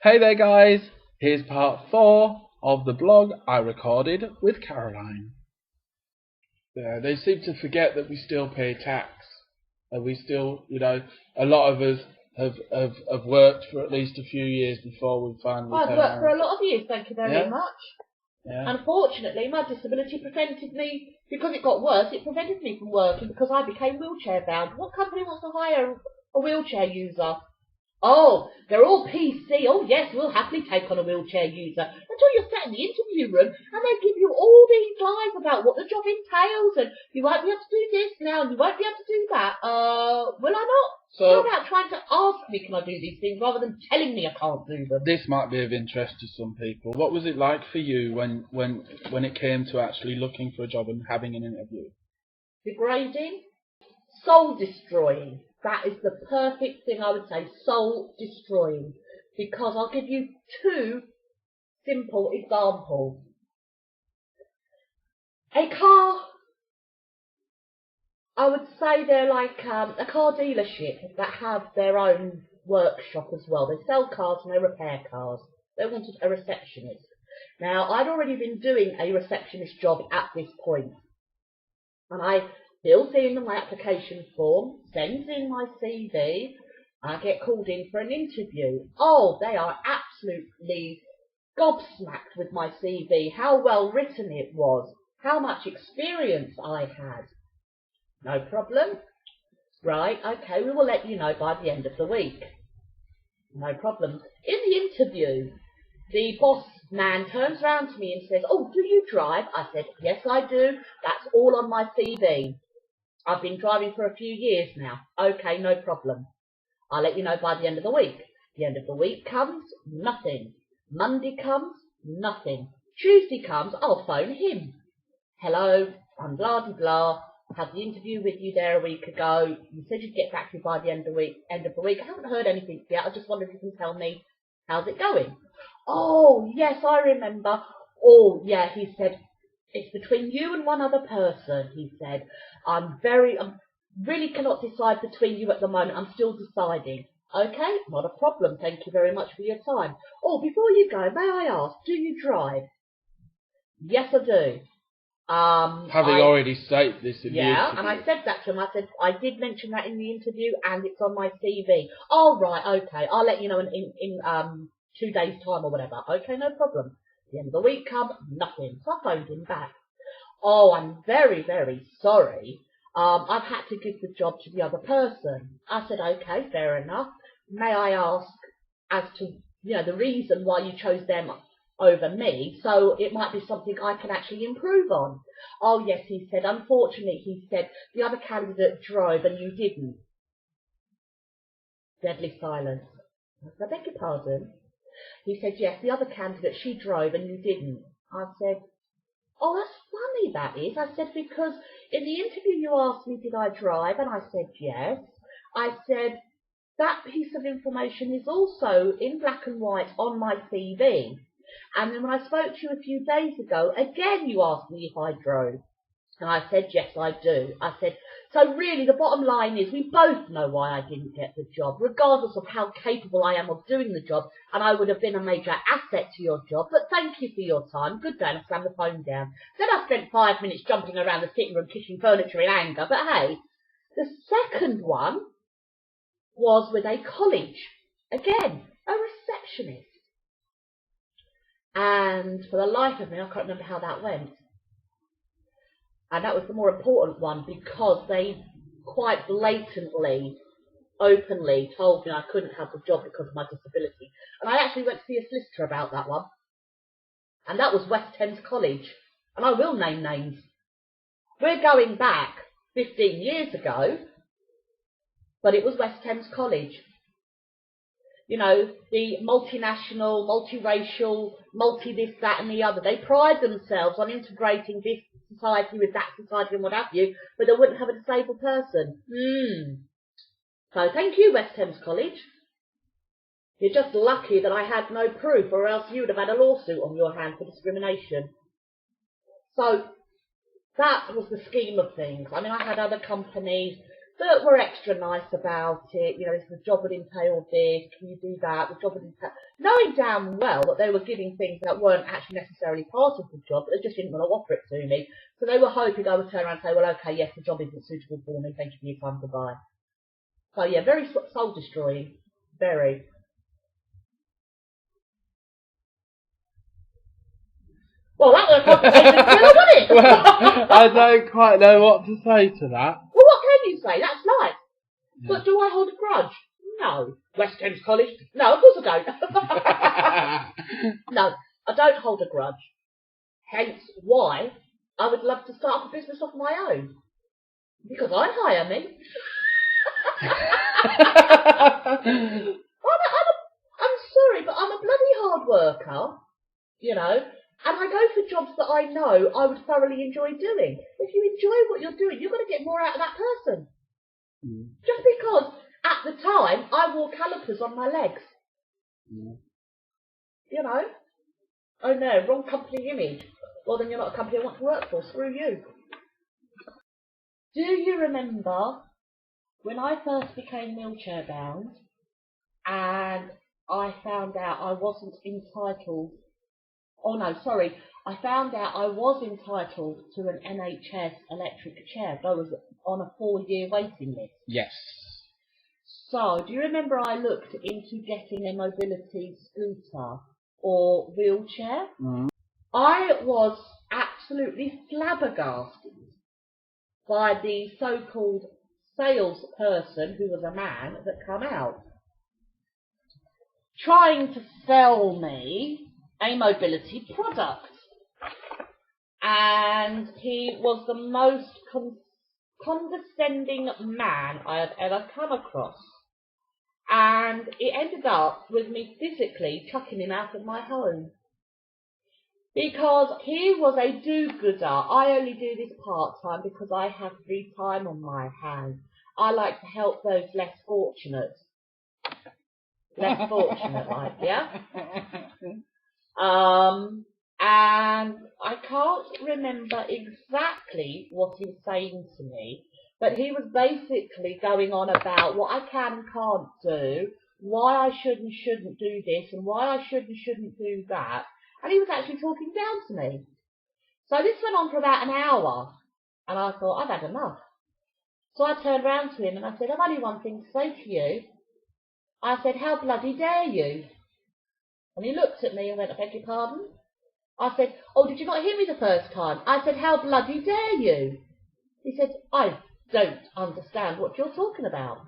Hey there, guys! Here's part 4 of the blog I recorded with Caroline. Yeah, they seem to forget that we still pay tax. And we still, a lot of us have worked for at least a few years before we finally I've worked for a lot of years, thank you very much. Yeah. Unfortunately, my disability prevented me, because it got worse, it prevented me from working because I became wheelchair bound. What company wants to hire a wheelchair user? Oh, they're all PC. Oh, yes, we'll happily take on a wheelchair user. Until you're sat in the interview room and they give you all these lies about what the job entails and you won't be able to do this now and you won't be able to do that. Will I not? How about trying to ask me, can I do these things, rather than telling me I can't do them? This might be of interest to some people. What was it like for you when it came to actually looking for a job and having an interview? Degrading. Soul destroying. That is the perfect thing I would say, soul destroying. Because I'll give you two simple examples. A car, I would say they're like a car dealership that have their own workshop as well. They sell cars and they repair cars. They wanted a receptionist. Now, I'd already been doing a receptionist job at this point. And I fills in my application form, sends in my CV, I get called in for an interview. Oh, they are absolutely gobsmacked with my CV, how well written it was, how much experience I had. No problem. Right, okay, we will let you know by the end of the week. No problem. In the interview, the boss man turns around to me and says, oh, do you drive? I said, yes, I do. That's all on my CV. I've been driving for a few years now. Okay, no problem. I'll let you know by the end of the week. The end of the week comes, nothing. Monday comes, nothing. Tuesday comes, I'll phone him. Hello, I'm blah de blah. Had the interview with you there a week ago. You said you'd get back to me by the end of the week. I haven't heard anything yet. I just wondered if you can tell me how's it going. Oh, yes, I remember. Oh, yeah, he said, it's between you and one other person, he said. I really cannot decide between you at the moment. I'm still deciding. Okay, not a problem. Thank you very much for your time. Oh, before you go, may I ask, do you drive? Yes, I do. Having already stated this in the interview. Yeah, and I said that to him. I said, I did mention that in the interview and it's on my CV. Oh, right, okay. I'll let you know in 2 days' time or whatever. Okay, no problem. The end of the week come, nothing. So I phoned him back. Oh, I'm very, very sorry. I've had to give the job to the other person. I said, okay, fair enough. May I ask as to, the reason why you chose them over me, so it might be something I can actually improve on. Oh, yes, he said. Unfortunately, he said, the other candidate drove and you didn't. Deadly silence. I beg your pardon? He said, yes, the other candidate, she drove and you didn't. I said, oh, that's funny, that is. I said, because in the interview you asked me, did I drive? And I said, yes. I said, that piece of information is also in black and white on my CV. And then when I spoke to you a few days ago, again you asked me if I drove. And I said, yes, I do. I said, so really the bottom line is we both know why I didn't get the job, regardless of how capable I am of doing the job, and I would have been a major asset to your job, but thank you for your time. Good day, and I slammed the phone down. Then I spent 5 minutes jumping around the sitting room, kicking furniture in anger, but hey, the second one was with a college. Again, a receptionist. And for the life of me, I can't remember how that went. And that was the more important one because they quite blatantly, openly told me I couldn't have the job because of my disability. And I actually went to see a solicitor about that one. And that was West Thames College. And I will name names. We're going back 15 years ago, but it was West Thames College. The multinational, multiracial, multi-this, that and the other. They pride themselves on integrating this society with that society and what have you, but they wouldn't have a disabled person. So thank you, West Thames College. You're just lucky that I had no proof, or else you would have had a lawsuit on your hand for discrimination. So that was the scheme of things. I mean, I had other companies that were extra nice about it. You know, if the job would entail this, can you do that? The job would entail, knowing damn well that they were giving things that weren't actually necessarily part of the job, but they just didn't want to offer it to me. So they were hoping I would turn around and say, well, okay, yes, the job isn't suitable for me. Thank you for your time. Goodbye. So yeah, very soul destroying. Very. Well, that was a complicated killer, wasn't it? Well, I don't quite know what to say to that. Well, what can you say? That's life. Yeah. But do I hold a grudge? No. West Thames College? No, of course I don't. No, I don't hold a grudge. Hence why I would love to start up a business of my own. Because I'd hire me. I'm sorry, but I'm a bloody hard worker, you know, and I go for jobs that I know I would thoroughly enjoy doing. If you enjoy what you're doing, you're going to get more out of that person. Mm. Just because at the time I wore calipers on my legs. Mm. You know? Oh no, wrong company image. Well, then you're not a company I want to work for. Screw you. Do you remember when I first became wheelchair bound and I found out I wasn't entitled, I found out I was entitled to an NHS electric chair. I was on a 4-year waiting list. Yes. So, do you remember I looked into getting a mobility scooter or wheelchair? Mm. I was absolutely flabbergasted by the so-called salesperson, who was a man, that come out, trying to sell me a mobility product. And he was the most condescending man I have ever come across. And it ended up with me physically chucking him out of my home. Because he was a do-gooder. I only do this part-time because I have free time on my hands. I like to help those less fortunate. Less fortunate, like, yeah? And I can't remember exactly what he was saying to me, but he was basically going on about what I can and can't do, why I should and shouldn't do this, and why I should and shouldn't do that. And he was actually talking down to me. So this went on for about an hour, and I thought, I've had enough. So I turned round to him and I said, I've only one thing to say to you. I said, how bloody dare you? And he looked at me and went, I beg your pardon? I said, oh, did you not hear me the first time? I said, how bloody dare you? He said, I don't understand what you're talking about.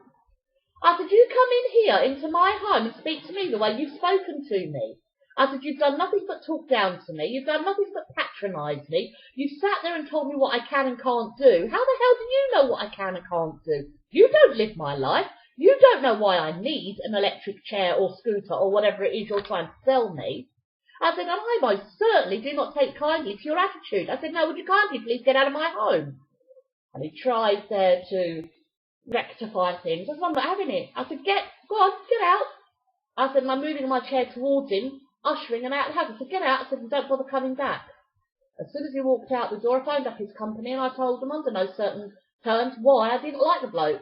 I said, you come in here into my home and speak to me the way you've spoken to me. I said, you've done nothing but talk down to me. You've done nothing but patronise me. You've sat there and told me what I can and can't do. How the hell do you know what I can and can't do? You don't live my life. You don't know why I need an electric chair or scooter or whatever it is you're trying to sell me. I said, and I most certainly do not take kindly to your attitude. I said, no, would you kindly please get out of my home? And he tried there to rectify things. I said, I'm not having it. I said, go on, get out. I said, and I'm moving my chair towards him, ushering him out of the house. I said, get out. I said, and don't bother coming back. As soon as he walked out the door, I phoned up his company and I told them under no certain terms why I didn't like the bloke.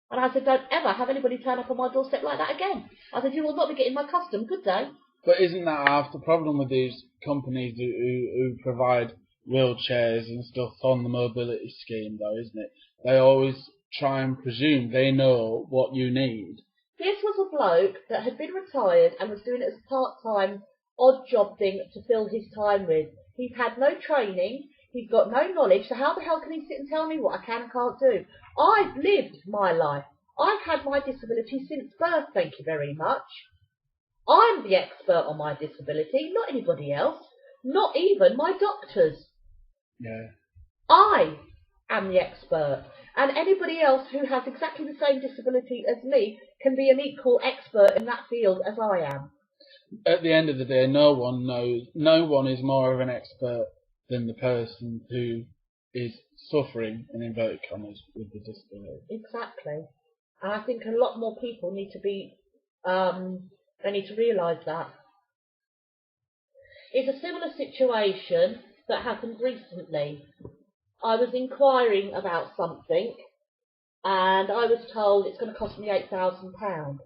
And I said, don't ever have anybody turn up on my doorstep like that again. I said, you will not be getting my custom. Good day. But isn't that half the problem with these companies who provide wheelchairs and stuff on the mobility scheme, though, isn't it? They always try and presume they know what you need. This was a bloke that had been retired and was doing it as a part-time, odd job thing to fill his time with. He's had no training, he's got no knowledge, so how the hell can he sit and tell me what I can and can't do? I've lived my life. I've had my disability since birth, thank you very much. I'm the expert on my disability, not anybody else, not even my doctors. Yeah. I am the expert, and anybody else who has exactly the same disability as me can be an equal expert in that field as I am. At the end of the day, no one knows. No one is more of an expert than the person who is suffering, in inverted commas, with the disability. Exactly. And I think a lot more people need to be, they need to realise that. It's a similar situation that happened recently. I was inquiring about something, and I was told it's going to cost me £8,000,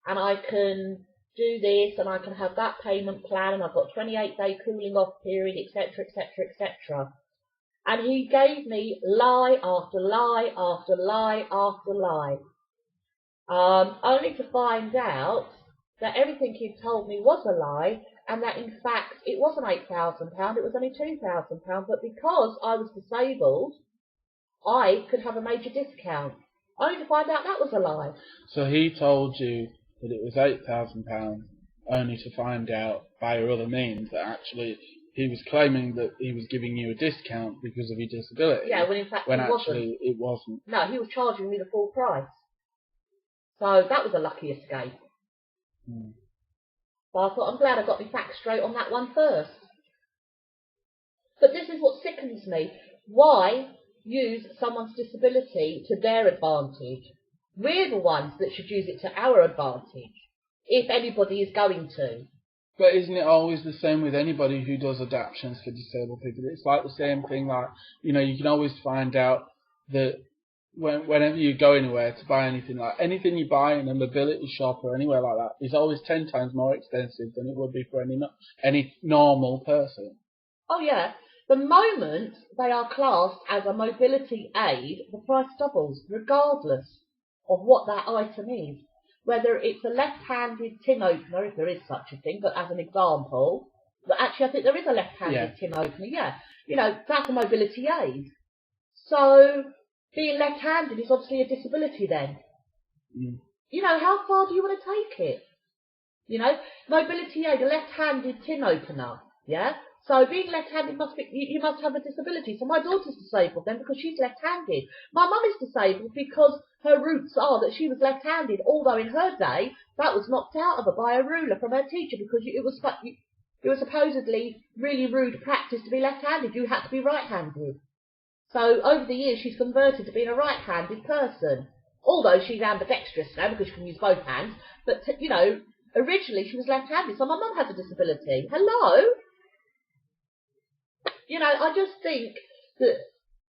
and I can do this, and I can have that payment plan, and I've got 28-day cooling off period, etc., etc., etc. And he gave me lie after lie after lie after lie, only to find out that everything he'd told me was a lie, and that in fact it wasn't £8,000, it was only £2,000, but because I was disabled, I could have a major discount. Only to find out that was a lie. So he told you that it was £8,000, only to find out by other means that actually he was claiming that he was giving you a discount because of your disability. Yeah, when in fact when it actually it wasn't. No, he was charging me the full price. So that was a lucky escape. So I thought, I'm glad I got my facts straight on that one first. But this is what sickens me. Why use someone's disability to their advantage? We're the ones that should use it to our advantage, if anybody is going to. But isn't it always the same with anybody who does adaptations for disabled people? It's like the same thing, like, you can always find out that whenever you go anywhere to buy anything, like anything you buy in a mobility shop or anywhere like that, is always 10 times more expensive than it would be for any normal person. Oh yeah. The moment they are classed as a mobility aid, the price doubles, regardless of what that item is. Whether it's a left-handed tin opener, if there is such a thing, but as an example, but actually I think there is a left-handed tin opener, yeah. That's a mobility aid. So being left-handed is obviously a disability then. How far do you want to take it? Mobility aid, a left-handed tin opener, yeah? So being left-handed you must have a disability. So my daughter's disabled then because she's left-handed. My mum is disabled because her roots are that she was left-handed, although in her day that was knocked out of her by a ruler from her teacher because it was supposedly really rude practice to be left-handed. You had to be right-handed. So over the years she's converted to being a right-handed person, although she's ambidextrous now because she can use both hands. But originally she was left-handed, so my mum has a disability. Hello. I just think that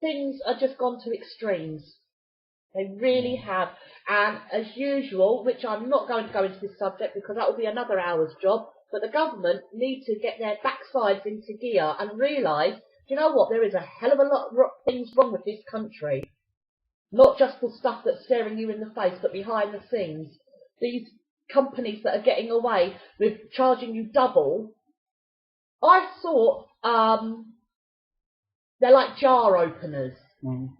things are just gone to extremes. They really have. And as usual, which I'm not going to go into this subject because that will be another hour's job, but the government need to get their backsides into gear and realise, do you know what, there is a hell of a lot of things wrong with this country. Not just the stuff that's staring you in the face, but behind the scenes. These companies that are getting away with charging you double. I saw, they're like jar openers.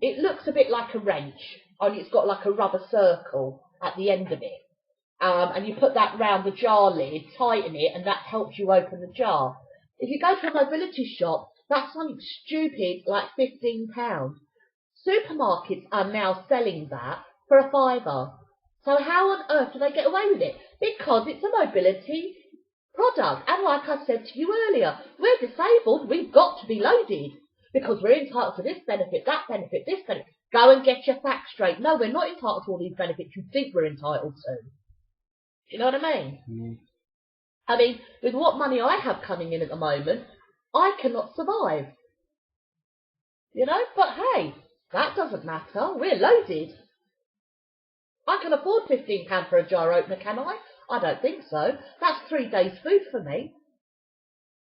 It looks a bit like a wrench, only it's got like a rubber circle at the end of it. And you put that round the jar lid, tighten it, and that helps you open the jar. If you go to a mobility shop, that's something stupid like £15. Supermarkets are now selling that for a £5. So how on earth do they get away with it? Because it's a mobility product. And like I said to you earlier, we're disabled, we've got to be loaded. Because we're entitled to this benefit, that benefit, this benefit. Go and get your facts straight. No, we're not entitled to all these benefits you think we're entitled to. Do you know what I mean? I mean, with what money I have coming in at the moment, I cannot survive. But hey, that doesn't matter. We're loaded. I can afford £15 for a jar opener, can I? I don't think so. That's 3 days' food for me.